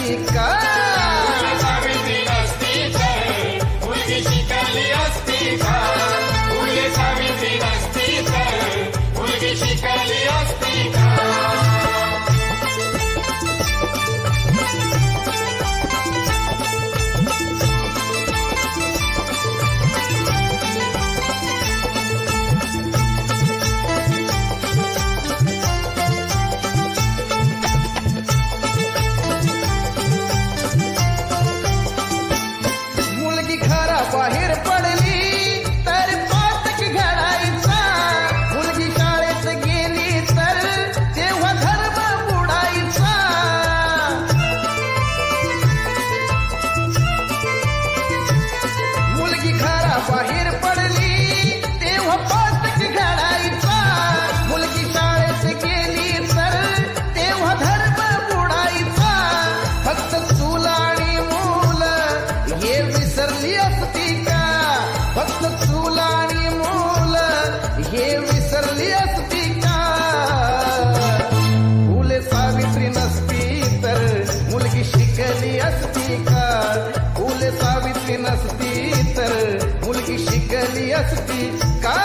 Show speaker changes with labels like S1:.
S1: असती का?
S2: सावित्री नसती तर मुलगी शिकली असती का? फुले सावित्री नसती तर मुलगी शिकली असती का?
S1: मुलगी घराबाहेर पडली तर पातक घडायचा, मुलगी शाळेत गेली तर तेव्हा धर्म बुडायचा. मुलगी घराबाहेर पडली तेव्हा पातक घडायचा, मुलगी शाळेत गेली तर तेव्हा धर्म बुडायचा. फक्त चूल आणि मूल हे विसरली असती का? फक्त चूल आणि मूल हे विसरली असती का? फुले सावित्री नसती तर मुलगी शिकली असती का? फुले सावित्री नसती तर मुलगी शिकली असती का?